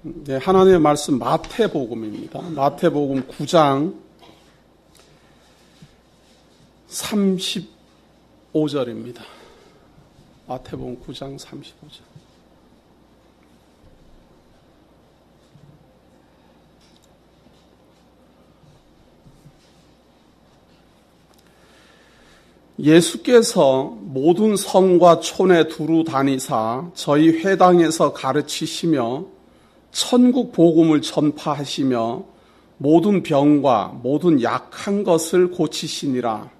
네, 하나님의 말씀 마태복음입니다. 마태복음 9장 35절입니다. 마태복음 9장 35절. 예수께서 모든 성과 촌에 두루 다니사 저희 회당에서 가르치시며 천국 복음을 전파하시며 모든 병과 모든 약한 것을 고치시니라.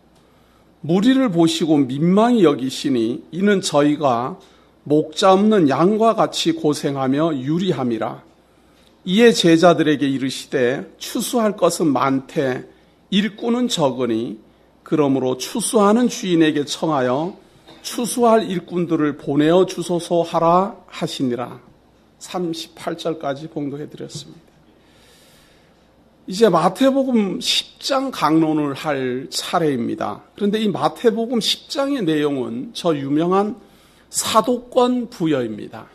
무리를 보시고 민망히 여기시니 이는 저희가 목자 없는 양과 같이 고생하며 유리함이라. 이에 제자들에게 이르시되 추수할 것은 많되 일꾼은 적으니 그러므로 추수하는 주인에게 청하여 추수할 일꾼들을 보내어 주소서 하라 하시니라. 38절까지 봉독해 드렸습니다. 이제 마태복음 10장 강론을 할 차례입니다. 그런데 이 마태복음 10장의 내용은 저 유명한 사도권 부여입니다.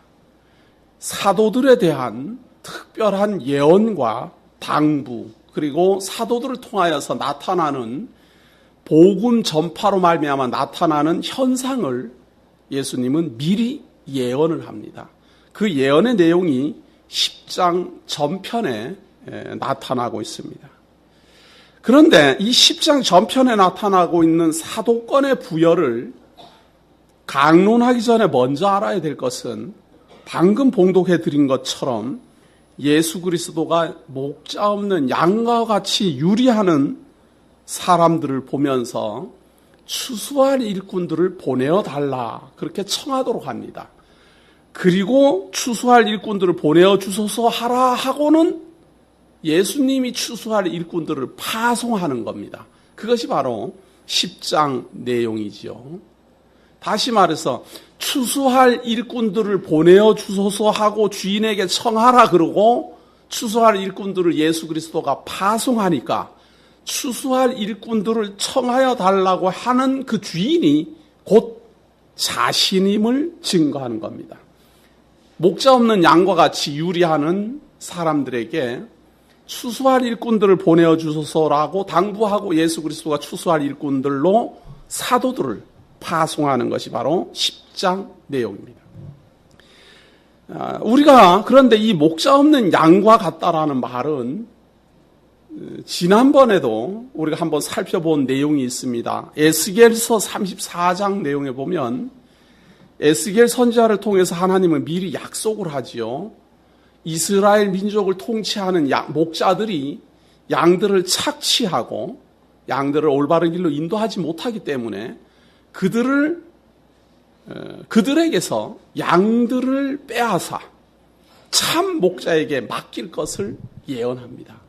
사도들에 대한 특별한 예언과 당부, 그리고 사도들을 통하여서 나타나는 복음 전파로 말미암아 나타나는 현상을 예수님은 미리 예언을 합니다. 그 예언의 내용이 10장 전편에 나타나고 있습니다. 그런데 이 10장 전편에 나타나고 있는 사도권의 부여를 강론하기 전에 먼저 알아야 될 것은 방금 봉독해 드린 것처럼 예수 그리스도가 목자 없는 양과 같이 유리하는 사람들을 보면서 추수할 일꾼들을 보내어 달라 그렇게 청하도록 합니다. 그리고 추수할 일꾼들을 보내어 주소서 하라 하고는 예수님이 추수할 일꾼들을 파송하는 겁니다. 그것이 바로 10장 내용이지요. 다시 말해서 추수할 일꾼들을 보내어 주소서 하고 주인에게 청하라 그러고 추수할 일꾼들을 예수 그리스도가 파송하니까 추수할 일꾼들을 청하여 달라고 하는 그 주인이 곧 자신임을 증거하는 겁니다. 목자 없는 양과 같이 유리하는 사람들에게 추수할 일꾼들을 보내어 주소서라고 당부하고 예수 그리스도가 추수할 일꾼들로 사도들을 파송하는 것이 바로 10장 내용입니다. 우리가 그런데 이 목자 없는 양과 같다라는 말은 지난번에도 우리가 한번 살펴본 내용이 있습니다. 에스겔서 34장 내용에 보면 에스겔 선지자를 통해서 하나님은 미리 약속을 하지요. 이스라엘 민족을 통치하는 목자들이 양들을 착취하고 양들을 올바른 길로 인도하지 못하기 때문에 그들에게서 양들을 빼앗아 참 목자에게 맡길 것을 예언합니다.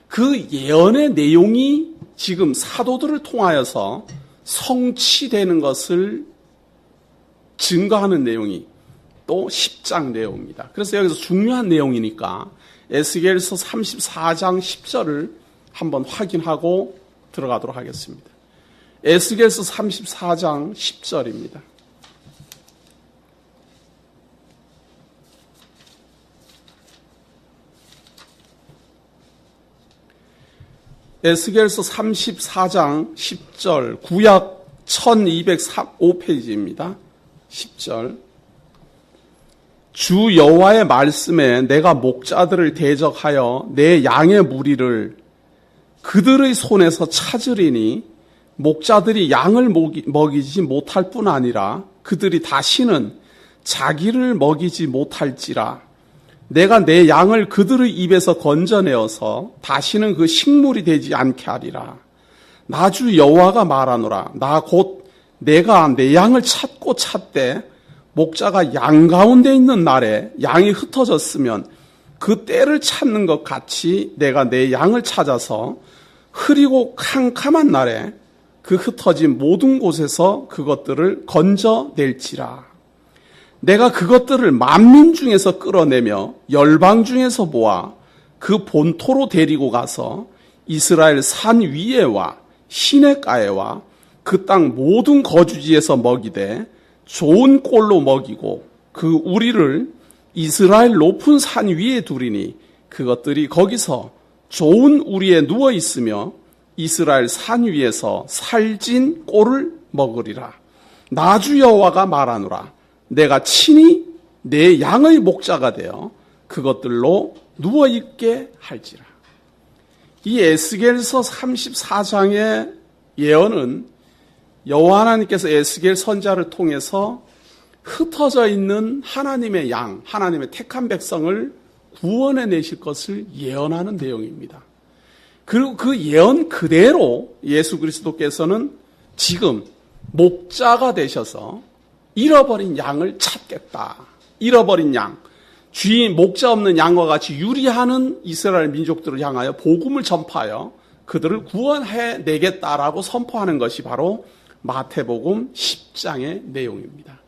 그 예언의 내용이 지금 사도들을 통하여서 성취되는 것을 증거하는 내용이 또 10장 내용입니다. 그래서 여기서 중요한 내용이니까 에스겔서 34장 10절을 한번 확인하고 들어가도록 하겠습니다. 에스겔서 34장 10절입니다. 에스겔서 34장 10절, 구약 1205페이지입니다. 10절. 주 여호와의 말씀에 내가 목자들을 대적하여 내 양의 무리를 그들의 손에서 찾으리니 목자들이 양을 먹이지 못할 뿐 아니라 그들이 다시는 자기를 먹이지 못할지라. 내가 내 양을 그들의 입에서 건져내어서 다시는 그 식물이 되지 않게 하리라. 나 주 여호와가 말하노라. 나 곧 내가 내 양을 찾고 찾되 목자가 양 가운데 있는 날에 양이 흩어졌으면 그 때를 찾는 것 같이 내가 내 양을 찾아서 흐리고 캄캄한 날에 그 흩어진 모든 곳에서 그것들을 건져낼지라. 내가 그것들을 만민 중에서 끌어내며 열방 중에서 모아 그 본토로 데리고 가서 이스라엘 산 위에와 시냇가에와 그 땅 모든 거주지에서 먹이되 좋은 꼴로 먹이고 그 우리를 이스라엘 높은 산 위에 두리니 그것들이 거기서 좋은 우리에 누워 있으며 이스라엘 산 위에서 살진 꼴을 먹으리라. 나 주 여호와가 말하노라. 내가 친히 내 양의 목자가 되어 그것들로 누워 있게 할지라. 이 에스겔서 34장의 예언은 여호와 하나님께서 에스겔 선지자를 통해서 흩어져 있는 하나님의 양, 하나님의 택한 백성을 구원해 내실 것을 예언하는 내용입니다. 그리고 그 예언 그대로 예수 그리스도께서는 지금 목자가 되셔서 잃어버린 양을 찾겠다. 잃어버린 양, 주인 목자 없는 양과 같이 유리하는 이스라엘 민족들을 향하여 복음을 전파하여 그들을 구원해 내겠다라고 선포하는 것이 바로 마태복음 10장의 내용입니다.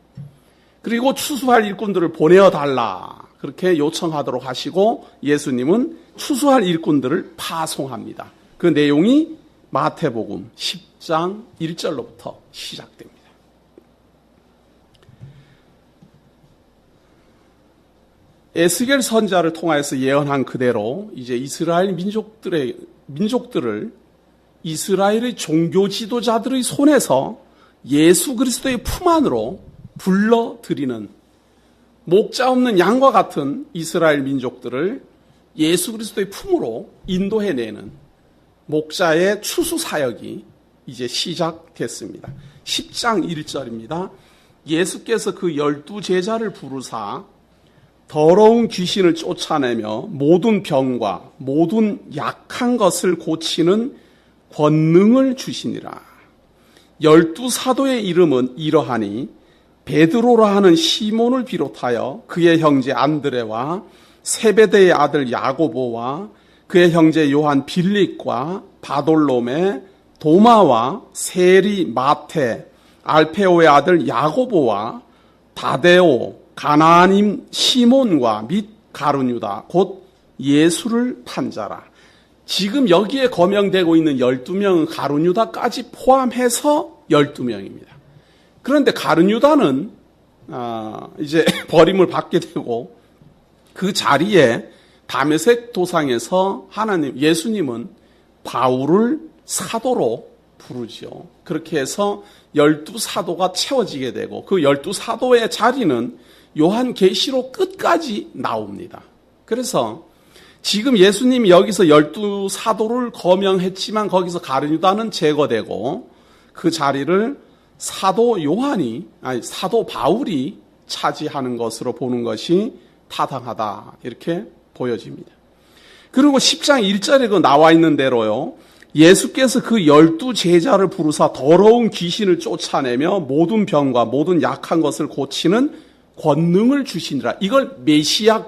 그리고 추수할 일꾼들을 보내어 달라 그렇게 요청하도록 하시고 예수님은 추수할 일꾼들을 파송합니다. 그 내용이 마태복음 10장 1절로부터 시작됩니다. 에스겔 선지자를 통하여서 예언한 그대로 이제 이스라엘 민족들을 이스라엘의 종교 지도자들의 손에서 예수 그리스도의 품 안으로 불러들이는 목자 없는 양과 같은 이스라엘 민족들을 예수 그리스도의 품으로 인도해내는 목자의 추수 사역이 이제 시작됐습니다. 10장 1절입니다. 예수께서 그 12제자를 부르사 더러운 귀신을 쫓아내며 모든 병과 모든 약한 것을 고치는 권능을 주시니라. 12사도의 이름은 이러하니 베드로라 하는 시몬을 비롯하여 그의 형제 안드레와 세베대의 아들 야고보와 그의 형제 요한 빌립과 바돌로메 도마와 세리 마테 알페오의 아들 야고보와 다데오 가나안임 시몬과 및 가룟유다 곧 예수를 판 자라. 지금 여기에 거명되고 있는 12명은 가룟유다까지 포함해서 12명입니다. 그런데 가룟유다는 이제 버림을 받게 되고 그 자리에 다메섹 도상에서 예수님은 바울을 사도로 부르죠. 그렇게 해서 12사도가 채워지게 되고 그 12사도의 자리는 요한계시록 끝까지 나옵니다. 그래서 지금 예수님이 여기서 12사도를 거명했지만 거기서 가룟유다는 제거되고 그 자리를 사도 바울이 차지하는 것으로 보는 것이 타당하다 이렇게 보여집니다. 그리고 10장 1절에 그 나와 있는 대로요. 예수께서 그 12제자를 부르사 더러운 귀신을 쫓아내며 모든 병과 모든 약한 것을 고치는 권능을 주시니라. 이걸 메시아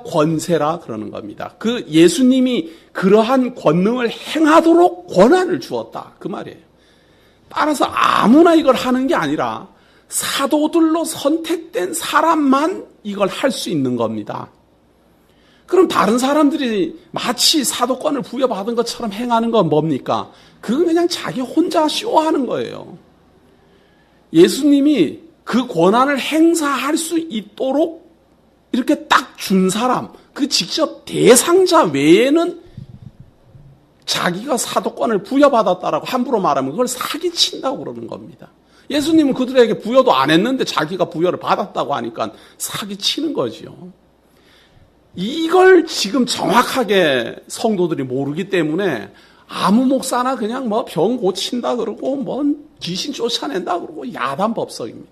권세라 그러는 겁니다. 그 예수님이 그러한 권능을 행하도록 권한을 주었다. 그 말이에요. 따라서 아무나 이걸 하는 게 아니라 사도들로 선택된 사람만 이걸 할 수 있는 겁니다. 그럼 다른 사람들이 마치 사도권을 부여받은 것처럼 행하는 건 뭡니까? 그건 그냥 자기 혼자 쇼하는 거예요. 예수님이 그 권한을 행사할 수 있도록 이렇게 딱 준 사람, 그 직접 대상자 외에는 자기가 사도권을 부여받았다라고 함부로 말하면 그걸 사기친다고 그러는 겁니다. 예수님은 그들에게 부여도 안 했는데 자기가 부여를 받았다고 하니까 사기치는 거지요. 이걸 지금 정확하게 성도들이 모르기 때문에 아무 목사나 그냥 뭐 병 고친다 그러고 뭐 귀신 쫓아낸다 그러고 야단 법석입니다.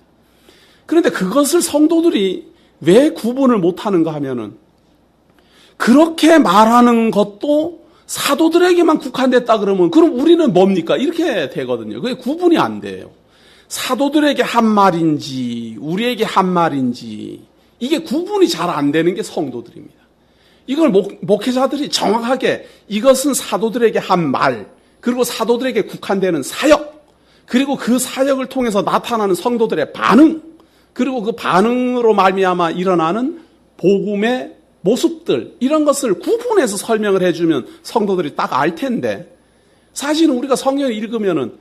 그런데 그것을 성도들이 왜 구분을 못하는가 하면은 그렇게 말하는 것도 사도들에게만 국한됐다 그러면 그럼 우리는 뭡니까? 이렇게 되거든요. 그게 구분이 안 돼요. 사도들에게 한 말인지 우리에게 한 말인지 이게 구분이 잘 안 되는 게 성도들입니다. 이걸 목회자들이 정확하게 이것은 사도들에게 한 말, 그리고 사도들에게 국한되는 사역, 그리고 그 사역을 통해서 나타나는 성도들의 반응, 그리고 그 반응으로 말미암아 일어나는 복음의 모습들, 이런 것을 구분해서 설명을 해주면 성도들이 딱 알 텐데 사실은 우리가 성경을 읽으면은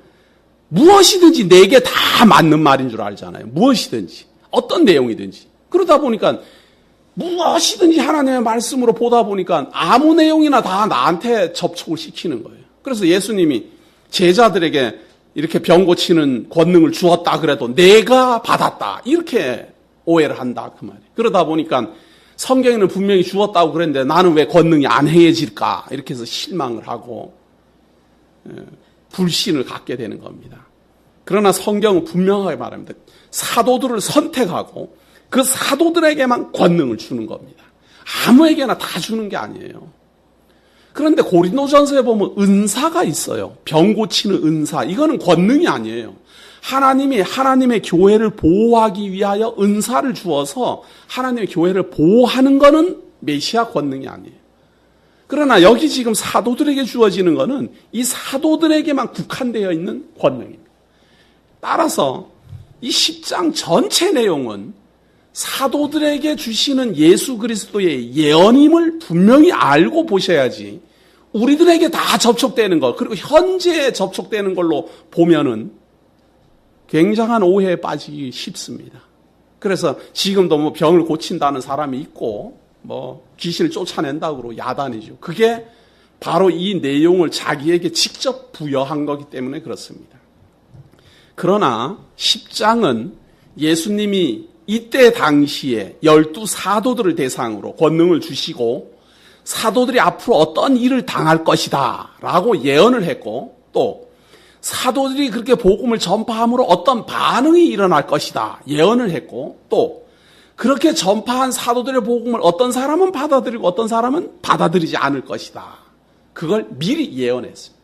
무엇이든지 내게 다 맞는 말인 줄 알잖아요. 무엇이든지. 어떤 내용이든지. 그러다 보니까 무엇이든지 하나님의 말씀으로 보다 보니까 아무 내용이나 다 나한테 접촉을 시키는 거예요. 그래서 예수님이 제자들에게 이렇게 병 고치는 권능을 주었다 그래도 내가 받았다 이렇게 오해를 한다 그 말이에요. 그러다 보니까 성경에는 분명히 주었다고 그랬는데 나는 왜 권능이 안 행해질까 이렇게 해서 실망을 하고 불신을 갖게 되는 겁니다. 그러나 성경은 분명하게 말합니다. 사도들을 선택하고 그 사도들에게만 권능을 주는 겁니다. 아무에게나 다 주는 게 아니에요. 그런데 고린도전서에 보면 은사가 있어요. 병 고치는 은사. 이거는 권능이 아니에요. 하나님이 하나님의 교회를 보호하기 위하여 은사를 주어서 하나님의 교회를 보호하는 거는 메시아 권능이 아니에요. 그러나 여기 지금 사도들에게 주어지는 거는 이 사도들에게만 국한되어 있는 권능입니다. 따라서 이 10장 전체 내용은 사도들에게 주시는 예수 그리스도의 예언임을 분명히 알고 보셔야지 우리들에게 다 접촉되는 것 그리고 현재에 접촉되는 걸로 보면은 굉장한 오해에 빠지기 쉽습니다. 그래서 지금도 뭐 병을 고친다는 사람이 있고 뭐 귀신을 쫓아낸다고 야단이죠. 그게 바로 이 내용을 자기에게 직접 부여한 거기 때문에 그렇습니다. 그러나 10장은 예수님이 이때 당시에 12사도들을 대상으로 권능을 주시고 사도들이 앞으로 어떤 일을 당할 것이다 라고 예언을 했고 또 사도들이 그렇게 복음을 전파함으로 어떤 반응이 일어날 것이다 예언을 했고 또 그렇게 전파한 사도들의 복음을 어떤 사람은 받아들이고 어떤 사람은 받아들이지 않을 것이다. 그걸 미리 예언했습니다.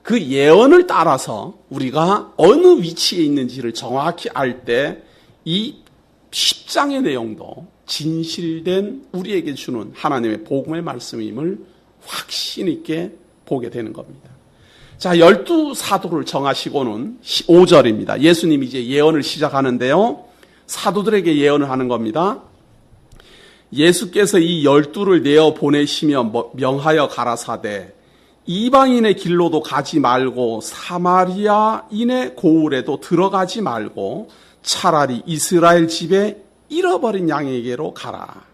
그 예언을 따라서 우리가 어느 위치에 있는지를 정확히 알 때 이 10장의 내용도 진실된 우리에게 주는 하나님의 복음의 말씀임을 확신 있게 보게 되는 겁니다. 자, 12사도를 정하시고는 5절입니다. 예수님이 이제 예언을 시작하는데요. 사도들에게 예언을 하는 겁니다. 예수께서 이 12를 내어 보내시며 명하여 가라사대 이방인의 길로도 가지 말고 사마리아인의 고을에도 들어가지 말고 차라리 이스라엘 집에 잃어버린 양에게로 가라.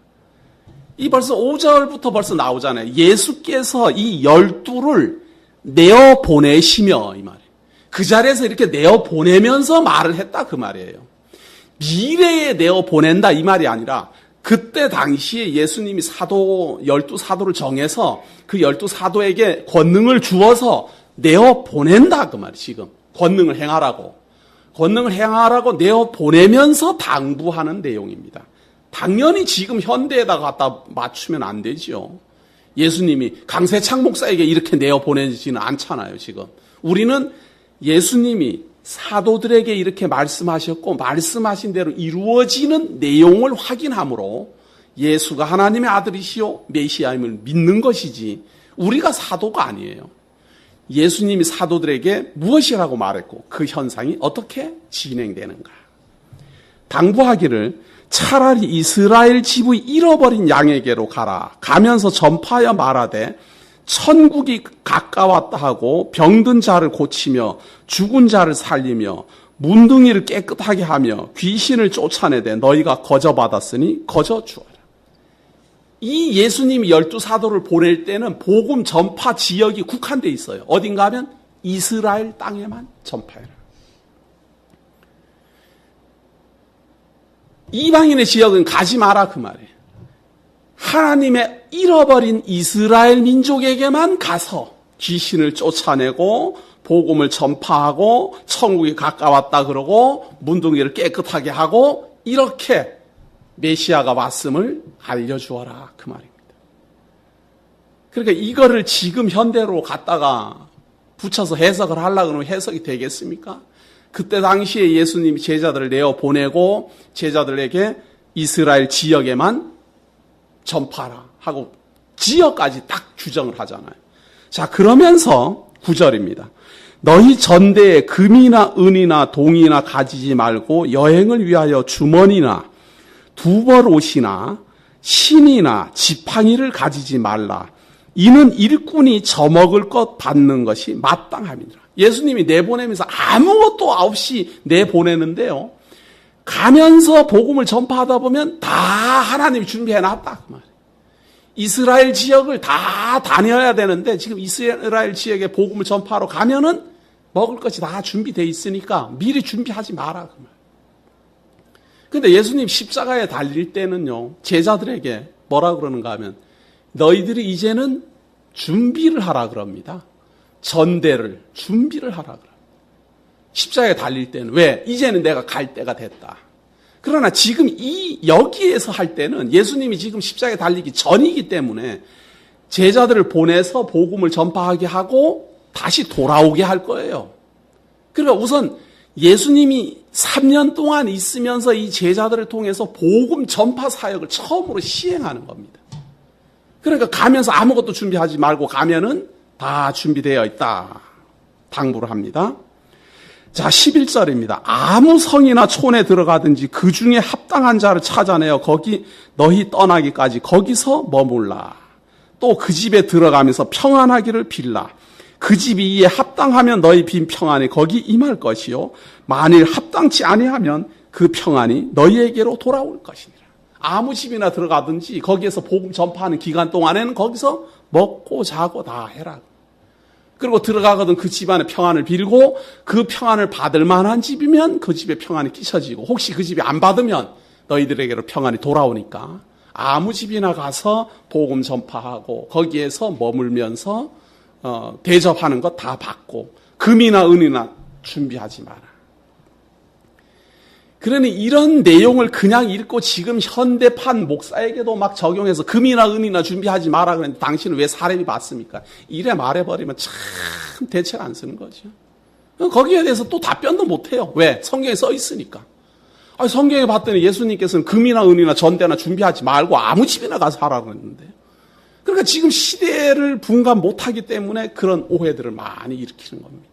이 벌써 5절부터 벌써 나오잖아요. 예수께서 이 12를 내어 보내시며 이 말이에요. 그 자리에서 이렇게 내어 보내면서 말을 했다 그 말이에요. 미래에 내어 보낸다 이 말이 아니라 그때 당시에 예수님이 12사도를 정해서 그 12사도에게 권능을 주어서 내어 보낸다 그 말이에요. 지금 권능을 행하라고 내어 보내면서 당부하는 내용입니다. 당연히 지금 현대에다 갖다 맞추면 안 되죠. 예수님이 강세창 목사에게 이렇게 내어 보내지는 않잖아요. 지금 우리는 예수님이 사도들에게 이렇게 말씀하셨고 말씀하신 대로 이루어지는 내용을 확인함으로 예수가 하나님의 아들이시요 메시아임을 믿는 것이지 우리가 사도가 아니에요. 예수님이 사도들에게 무엇이라고 말했고 그 현상이 어떻게 진행되는가. 당부하기를 차라리 이스라엘 집의 잃어버린 양에게로 가라. 가면서 전파하여 말하되 천국이 가까웠다 하고 병든 자를 고치며 죽은 자를 살리며 문둥이를 깨끗하게 하며 귀신을 쫓아내되 너희가 거저받았으니 거저 주어라. 이 예수님이 12사도를 보낼 때는 복음 전파 지역이 국한되어 있어요. 어딘가 하면 이스라엘 땅에만 전파해라. 이방인의 지역은 가지 마라 그 말이에요. 하나님의 잃어버린 이스라엘 민족에게만 가서 귀신을 쫓아내고 복음을 전파하고 천국이 가까웠다 그러고 문둥이를 깨끗하게 하고 이렇게 메시아가 왔음을 알려주어라 그 말입니다. 그러니까 이거를 지금 현대로 갖다가 붙여서 해석을 하려고 하면 해석이 되겠습니까? 그때 당시에 예수님이 제자들을 내어 보내고 제자들에게 이스라엘 지역에만 전파하라 하고 지역까지 딱 규정을 하잖아요. 자, 그러면서 9절입니다. 너희 전대에 금이나 은이나 동이나 가지지 말고 여행을 위하여 주머니나 두벌 옷이나 신이나 지팡이를 가지지 말라. 이는 일꾼이 저먹을 것 받는 것이 마땅함이니라. 예수님이 내보내면서 아무것도 없이 내보내는데요. 가면서 복음을 전파하다 보면 다 하나님이 준비해놨다 그 말이에요. 이스라엘 지역을 다 다녀야 되는데 지금 이스라엘 지역에 복음을 전파하러 가면은 먹을 것이 다 준비되어 있으니까 미리 준비하지 마라 그 말이에요. 근데 예수님 십자가에 달릴 때는요, 제자들에게 뭐라 그러는가 하면 너희들이 이제는 준비를 하라 그럽니다. 전대를 준비를 하라 그럽니다. 십자가에 달릴 때는 왜? 이제는 내가 갈 때가 됐다. 그러나 지금 여기에서 할 때는 예수님이 지금 십자가에 달리기 전이기 때문에 제자들을 보내서 복음을 전파하게 하고 다시 돌아오게 할 거예요. 그러니까 우선 예수님이 3년 동안 있으면서 이 제자들을 통해서 복음 전파 사역을 처음으로 시행하는 겁니다. 그러니까 가면서 아무것도 준비하지 말고 가면은 다 준비되어 있다. 당부를 합니다. 자, 11절입니다. 아무 성이나 촌에 들어가든지 그 중에 합당한 자를 찾아내어 거기 너희 떠나기까지 거기서 머물라. 또 그 집에 들어가면서 평안하기를 빌라. 그 집이 이에 합당하면 너희 빈 평안이 거기 임할 것이요. 만일 합당치 아니하면 그 평안이 너희에게로 돌아올 것이니라. 아무 집이나 들어가든지 거기에서 복음 전파하는 기간 동안에는 거기서 먹고 자고 다 해라. 그리고 들어가거든 그 집안의 평안을 빌고 그 평안을 받을 만한 집이면 그 집에 평안이 끼쳐지고 혹시 그 집이 안 받으면 너희들에게로 평안이 돌아오니까 아무 집이나 가서 복음 전파하고 거기에서 머물면서 대접하는 것 다 받고 금이나 은이나 준비하지 마라. 그러니 이런 내용을 그냥 읽고 지금 현대판 목사에게도 막 적용해서 금이나 은이나 준비하지 마라 그랬는데 당신은 왜 사례비 받습니까? 이래 말해버리면 참 대책 안 쓰는 거죠. 거기에 대해서 또 답변도 못해요. 왜? 성경에 써 있으니까. 성경에 봤더니 예수님께서는 금이나 은이나 전대나 준비하지 말고 아무 집이나 가서 하라고 했는데. 그러니까 지금 시대를 분간 못하기 때문에 그런 오해들을 많이 일으키는 겁니다.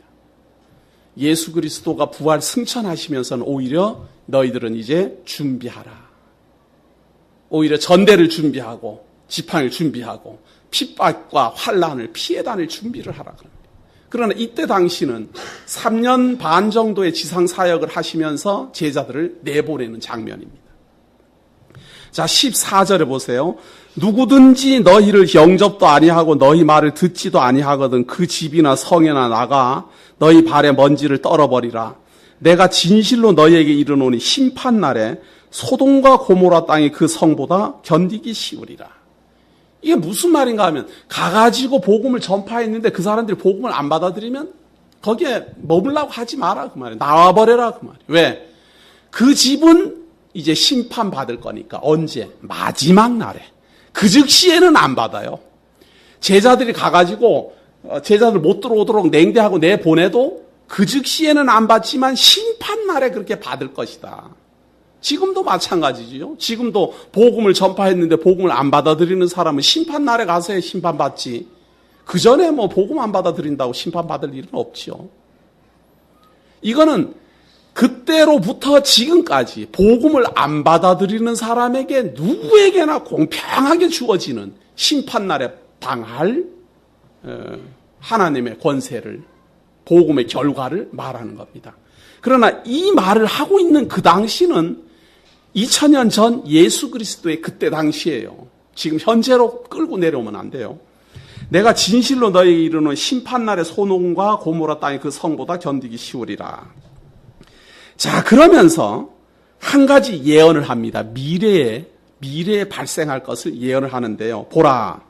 예수 그리스도가 부활 승천하시면서는 오히려 너희들은 이제 준비하라. 오히려 전대를 준비하고 지팡이를 준비하고 핍박과 환난을 피해 다닐 준비를 하라 그럽니다. 그러나 이때 당시는 3년 반 정도의 지상 사역을 하시면서 제자들을 내보내는 장면입니다. 자, 14절에 보세요. 누구든지 너희를 영접도 아니하고 너희 말을 듣지도 아니하거든 그 집이나 성에나 나가 너희 발에 먼지를 떨어버리라. 내가 진실로 너희에게 이르노니 심판날에 소돔과 고모라 땅이 그 성보다 견디기 쉬우리라. 이게 무슨 말인가 하면 가가지고 복음을 전파했는데 그 사람들이 복음을 안 받아들이면 거기에 머물라고 하지 마라 그 말이에요. 나와버려라 그 말이에요. 왜? 그 집은 이제 심판받을 거니까. 언제? 마지막 날에. 그 즉시에는 안 받아요. 제자들이 가가지고 제자들 못 들어오도록 냉대하고 내보내도 그 즉시에는 안 받지만 심판날에 그렇게 받을 것이다. 지금도 마찬가지죠. 지금도 복음을 전파했는데 복음을 안 받아들이는 사람은 심판날에 가서야 심판받지. 그 전에 뭐 복음 안 받아들인다고 심판받을 일은 없죠. 이거는 그때로부터 지금까지 복음을 안 받아들이는 사람에게 누구에게나 공평하게 주어지는 심판날에 당할 하나님의 권세를, 복음의 결과를 말하는 겁니다. 그러나 이 말을 하고 있는 그 당시는 2000년 전 예수 그리스도의 그때 당시예요. 지금 현재로 끌고 내려오면 안 돼요. 내가 진실로 너희에게 이르는 심판날의 소돔과 고모라 땅이 그 성보다 견디기 쉬우리라. 자, 그러면서 한 가지 예언을 합니다. 미래에 발생할 것을 예언을 하는데요. 보라,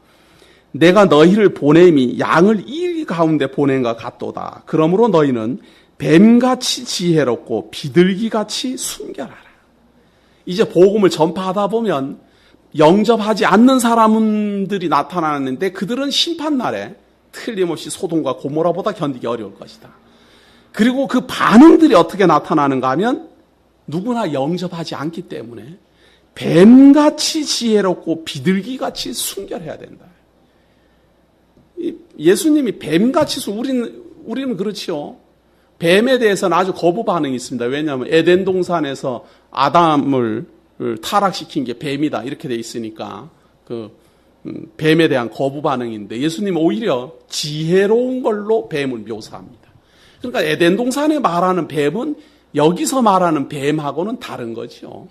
내가 너희를 보냄이 양을 일 가운데 보낸 것 같도다. 그러므로 너희는 뱀같이 지혜롭고 비둘기같이 순결하라. 이제 복음을 전파하다 보면 영접하지 않는 사람들이 나타나는데 그들은 심판날에 틀림없이 소돔과 고모라보다 견디기 어려울 것이다. 그리고 그 반응들이 어떻게 나타나는가 하면 누구나 영접하지 않기 때문에 뱀같이 지혜롭고 비둘기같이 순결해야 된다. 예수님이 뱀같이 우리는 그렇죠. 뱀에 대해서는 아주 거부 반응이 있습니다. 왜냐하면 에덴 동산에서 아담을 타락시킨 게 뱀이다 이렇게 돼 있으니까 뱀에 대한 거부 반응인데 예수님은 오히려 지혜로운 걸로 뱀을 묘사합니다. 그러니까 에덴 동산에 말하는 뱀은 여기서 말하는 뱀하고는 다른 거죠.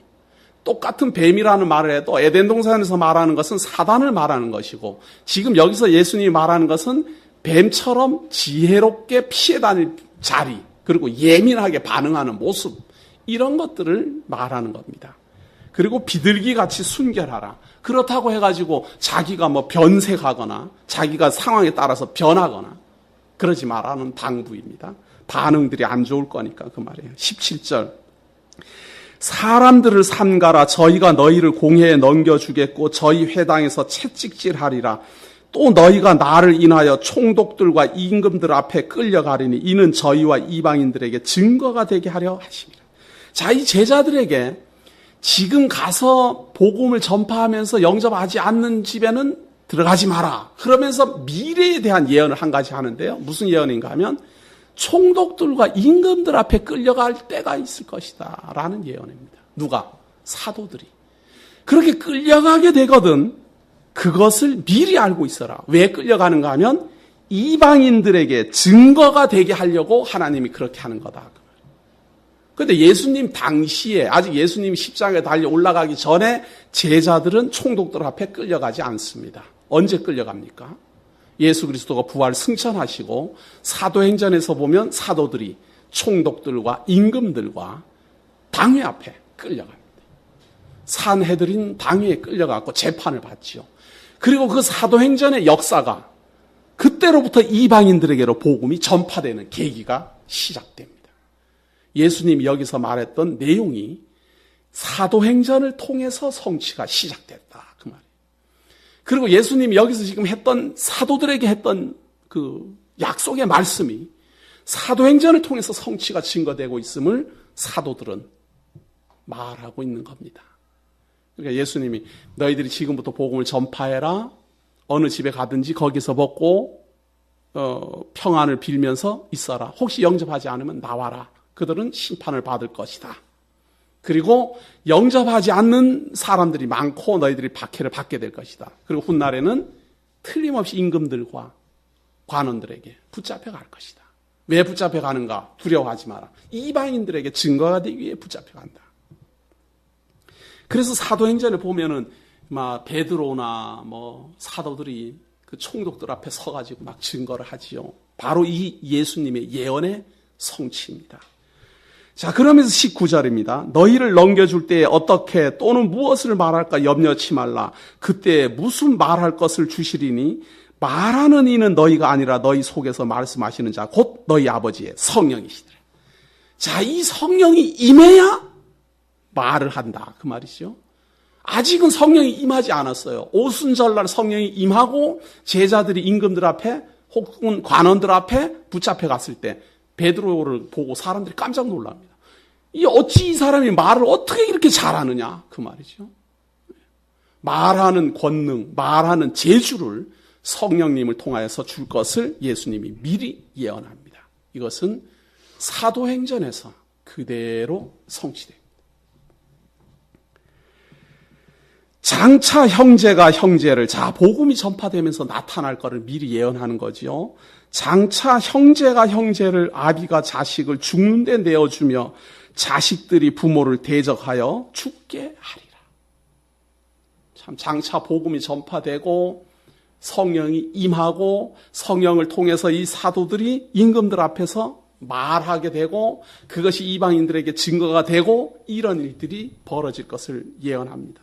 똑같은 뱀이라는 말을 해도 에덴 동산에서 말하는 것은 사단을 말하는 것이고, 지금 여기서 예수님이 말하는 것은 뱀처럼 지혜롭게 피해 다닐 자리, 그리고 예민하게 반응하는 모습, 이런 것들을 말하는 겁니다. 그리고 비둘기같이 순결하라. 그렇다고 해가지고 자기가 뭐 변색하거나 자기가 상황에 따라서 변하거나 그러지 말라는 당부입니다. 반응들이 안 좋을 거니까 그 말이에요. 17절. 사람들을 삼가라. 저희가 너희를 공회에 넘겨주겠고 저희 회당에서 채찍질하리라. 또 너희가 나를 인하여 총독들과 임금들 앞에 끌려가리니 이는 저희와 이방인들에게 증거가 되게 하려 하십니다. 자, 이 제자들에게 지금 가서 복음을 전파하면서 영접하지 않는 집에는 들어가지 마라. 그러면서 미래에 대한 예언을 한 가지 하는데요. 무슨 예언인가 하면 총독들과 임금들 앞에 끌려갈 때가 있을 것이다 라는 예언입니다. 누가? 사도들이. 그렇게 끌려가게 되거든 그것을 미리 알고 있어라. 왜 끌려가는가 하면 이방인들에게 증거가 되게 하려고 하나님이 그렇게 하는 거다. 그런데 예수님 당시에 아직 예수님이 십자가에 달려 올라가기 전에 제자들은 총독들 앞에 끌려가지 않습니다. 언제 끌려갑니까? 예수 그리스도가 부활 승천하시고 사도행전에서 보면 사도들이 총독들과 임금들과 당회 앞에 끌려갑니다. 산헤드린 당회에 끌려가고 재판을 받지요. 그리고 그 사도행전의 역사가 그때로부터 이방인들에게로 복음이 전파되는 계기가 시작됩니다. 예수님이 여기서 말했던 내용이 사도행전을 통해서 성취가 시작됐다. 그 말이에요. 그리고 예수님이 여기서 지금 했던 사도들에게 했던 그 약속의 말씀이 사도행전을 통해서 성취가 증거되고 있음을 사도들은 말하고 있는 겁니다. 그러니까 예수님이 너희들이 지금부터 복음을 전파해라. 어느 집에 가든지 거기서 먹고 평안을 빌면서 있어라. 혹시 영접하지 않으면 나와라. 그들은 심판을 받을 것이다. 그리고 영접하지 않는 사람들이 많고 너희들이 박해를 받게 될 것이다. 그리고 훗날에는 틀림없이 임금들과 관원들에게 붙잡혀 갈 것이다. 왜 붙잡혀 가는가? 두려워하지 마라. 이방인들에게 증거가 되기 위해 붙잡혀 간다. 그래서 사도행전을 보면은 막 베드로나 뭐 사도들이 그 총독들 앞에 서가지고 막 증거를 하지요. 바로 이 예수님의 예언의 성취입니다. 자, 그러면서 19절입니다. 너희를 넘겨줄 때에 어떻게 또는 무엇을 말할까 염려치 말라. 그때 무슨 말할 것을 주시리니 말하는 이는 너희가 아니라 너희 속에서 말씀하시는 자 곧 너희 아버지의 성령이시더라. 자, 이 성령이 임해야 말을 한다. 그 말이죠. 아직은 성령이 임하지 않았어요. 오순절날 성령이 임하고 제자들이 임금들 앞에 혹은 관원들 앞에 붙잡혀 갔을 때 베드로를 보고 사람들이 깜짝 놀랍니다. 어찌 이 사람이 말을 어떻게 이렇게 잘하느냐 그 말이죠. 말하는 권능, 말하는 재주를 성령님을 통하여서 줄 것을 예수님이 미리 예언합니다. 이것은 사도행전에서 그대로 성취됩니다. 장차 형제가 형제를, 자, 복음이 전파되면서 나타날 것을 미리 예언하는 거지요. 장차 형제가 형제를, 아비가 자식을 죽는 데 내어주며 자식들이 부모를 대적하여 죽게 하리라. 참, 장차 복음이 전파되고 성령이 임하고 성령을 통해서 이 사도들이 임금들 앞에서 말하게 되고 그것이 이방인들에게 증거가 되고 이런 일들이 벌어질 것을 예언합니다.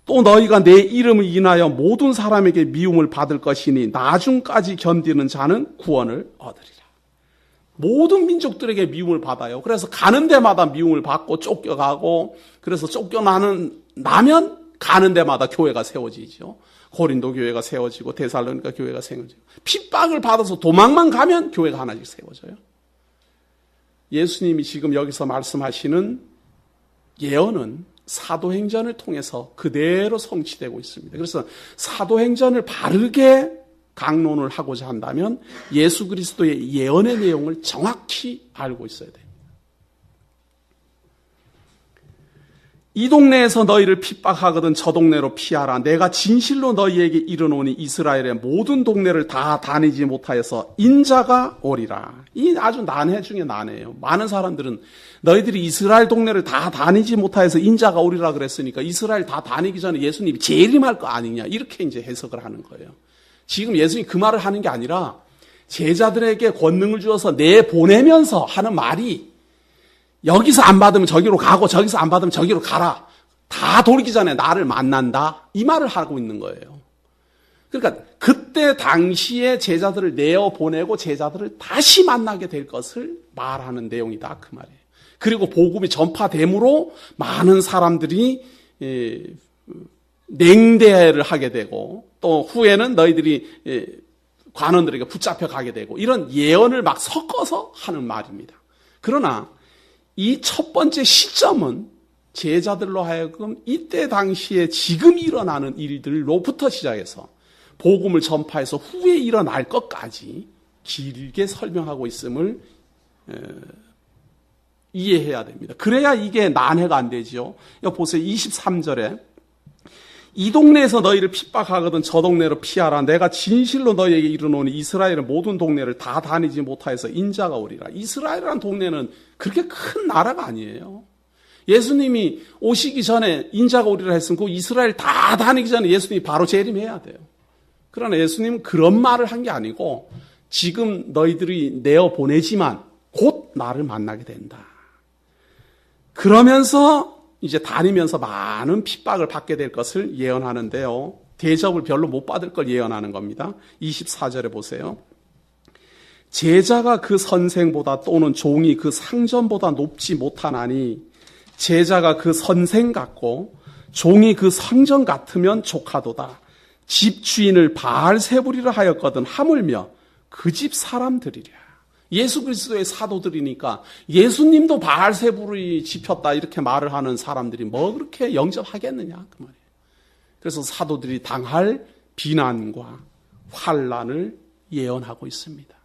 또 너희가 내 이름을 인하여 모든 사람에게 미움을 받을 것이니 나중까지 견디는 자는 구원을 얻으리라. 모든 민족들에게 미움을 받아요. 그래서 가는 데마다 미움을 받고 쫓겨가고, 그래서 쫓겨나면 가는 데마다 교회가 세워지죠. 고린도 교회가 세워지고 데살로니가 교회가 세워지고, 핍박을 받아서 도망만 가면 교회가 하나씩 세워져요. 예수님이 지금 여기서 말씀하시는 예언은 사도행전을 통해서 그대로 성취되고 있습니다. 그래서 사도행전을 바르게 강론을 하고자 한다면 예수 그리스도의 예언의 내용을 정확히 알고 있어야 됩니다. 이 동네에서 너희를 핍박하거든 저 동네로 피하라. 내가 진실로 너희에게 이르노니 이스라엘의 모든 동네를 다 다니지 못하여서 인자가 오리라. 이 아주 난해 중에 난해예요. 많은 사람들은 너희들이 이스라엘 동네를 다 다니지 못하여서 인자가 오리라 그랬으니까 이스라엘 다 다니기 전에 예수님이 재림할 거 아니냐, 이렇게 이제 해석을 하는 거예요. 지금 예수님이 그 말을 하는 게 아니라 제자들에게 권능을 주어서 내보내면서 하는 말이, 여기서 안 받으면 저기로 가고 저기서 안 받으면 저기로 가라. 다 돌기 전에 나를 만난다. 이 말을 하고 있는 거예요. 그러니까 그때 당시에 제자들을 내어보내고 제자들을 다시 만나게 될 것을 말하는 내용이다, 그 말이에요. 그리고 복음이 전파됨으로 많은 사람들이 냉대를 하게 되고, 또 후에는 너희들이 관원들에게 붙잡혀 가게 되고, 이런 예언을 막 섞어서 하는 말입니다. 그러나 이 첫 번째 시점은 제자들로 하여금 이때 당시에 지금 일어나는 일들로부터 시작해서 복음을 전파해서 후에 일어날 것까지 길게 설명하고 있음을 이해해야 됩니다. 그래야 이게 난해가 안 되죠. 여기 보세요. 23절에 이 동네에서 너희를 핍박하거든 저 동네로 피하라. 내가 진실로 너희에게 이르노니 이스라엘의 모든 동네를 다 다니지 못하여서 인자가 오리라. 이스라엘이라는 동네는 그렇게 큰 나라가 아니에요. 예수님이 오시기 전에 인자가 오리라 했으면 그 이스라엘 다 다니기 전에 예수님이 바로 재림해야 돼요. 그러나 예수님은 그런 말을 한 게 아니고 지금 너희들이 내어보내지만 곧 나를 만나게 된다. 그러면서 이제 다니면서 많은 핍박을 받게 될 것을 예언하는데요. 대접을 별로 못 받을 걸 예언하는 겁니다. 24절에 보세요. 제자가 그 선생보다 또는 종이 그 상전보다 높지 못하나니 제자가 그 선생 같고 종이 그 상전 같으면 족하도다. 집 주인을 바알세불이라 하였거든 하물며 그 집 사람들이랴. 예수 그리스도의 사도들이니까 예수님도 바알세불이 집혔다 이렇게 말을 하는 사람들이 뭐 그렇게 영접하겠느냐 그 말이에요. 그래서 사도들이 당할 비난과 환난을 예언하고 있습니다.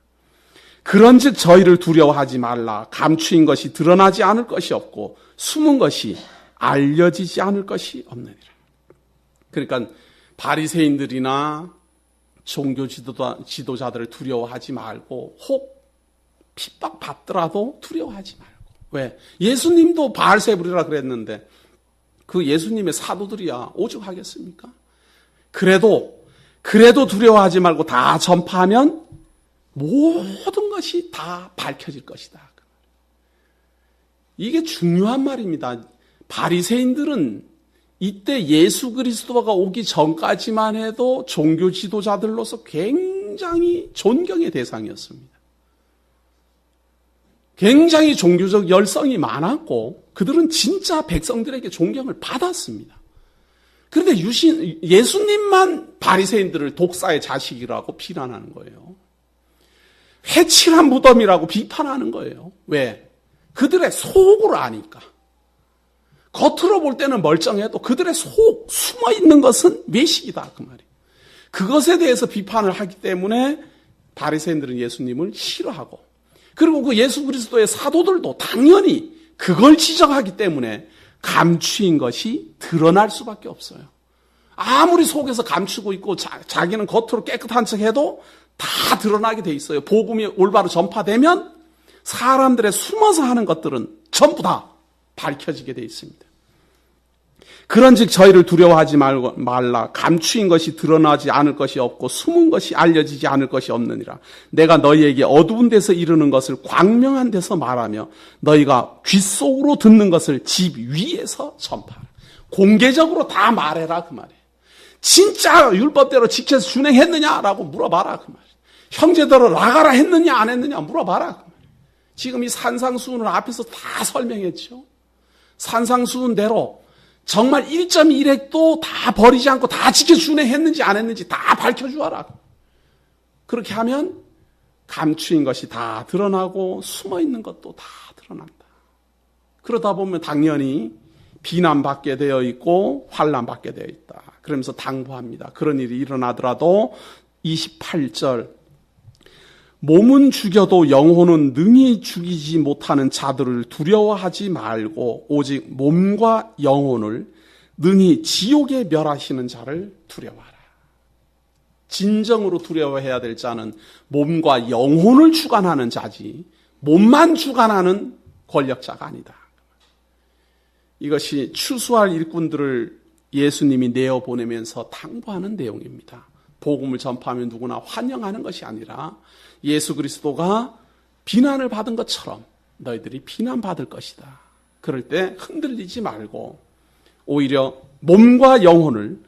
그런즉 저희를 두려워하지 말라. 감추인 것이 드러나지 않을 것이 없고 숨은 것이 알려지지 않을 것이 없느니라. 그러니까 바리새인들이나 종교 지도자들을 두려워하지 말고 혹 핍박받더라도 두려워하지 말고. 왜? 예수님도 바알세불이라 그랬는데 그 예수님의 사도들이야 오죽하겠습니까? 그래도 두려워하지 말고 다 전파하면 모든 것이 다 밝혀질 것이다. 이게 중요한 말입니다. 바리새인들은 이때 예수 그리스도가 오기 전까지만 해도 종교 지도자들로서 굉장히 존경의 대상이었습니다. 굉장히 종교적 열성이 많았고 그들은 진짜 백성들에게 존경을 받았습니다. 그런데 예수님만 바리새인들을 독사의 자식이라고 비난하는 거예요. 회칠한 무덤이라고 비판하는 거예요. 왜? 그들의 속을 아니까. 겉으로 볼 때는 멀쩡해도 그들의 속, 숨어 있는 것은 외식이다 그 말이에요. 그것에 대해서 비판을 하기 때문에 바리새인들은 예수님을 싫어하고, 그리고 그 예수 그리스도의 사도들도 당연히 그걸 지적하기 때문에 감추인 것이 드러날 수밖에 없어요. 아무리 속에서 감추고 있고 자기는 겉으로 깨끗한 척해도 다 드러나게 돼 있어요. 복음이 올바로 전파되면 사람들의 숨어서 하는 것들은 전부 다 밝혀지게 돼 있습니다. 그런즉 저희를 두려워하지 말라. 감추인 것이 드러나지 않을 것이 없고 숨은 것이 알려지지 않을 것이 없느니라. 내가 너희에게 어두운 데서 이르는 것을 광명한 데서 말하며 너희가 귓속으로 듣는 것을 집 위에서 전파하라. 공개적으로 다 말해라 그 말이에요. 진짜 율법대로 지켜서 준행했느냐라고 물어봐라 그 말이에요. 형제들을 나가라 했느냐 안 했느냐 물어봐라 그 말이에요. 지금 이 산상수훈을 앞에서 다 설명했죠. 산상수훈대로 정말 1.1핵도 다 버리지 않고 다 지켜 준행했는지 안 했는지 다 밝혀주어라. 그렇게 하면 감추인 것이 다 드러나고 숨어있는 것도 다 드러난다. 그러다 보면 당연히 비난받게 되어 있고 환난받게 되어 있다. 그러면서 당부합니다. 그런 일이 일어나더라도 28절 몸은 죽여도 영혼은 능히 죽이지 못하는 자들을 두려워하지 말고 오직 몸과 영혼을 능히 지옥에 멸하시는 자를 두려워하라. 진정으로 두려워해야 될 자는 몸과 영혼을 주관하는 자지 몸만 주관하는 권력자가 아니다. 이것이 추수할 일꾼들을 예수님이 내어보내면서 당부하는 내용입니다. 복음을 전파하면 누구나 환영하는 것이 아니라 예수 그리스도가 비난을 받은 것처럼 너희들이 비난받을 것이다. 그럴 때 흔들리지 말고 오히려 몸과 영혼을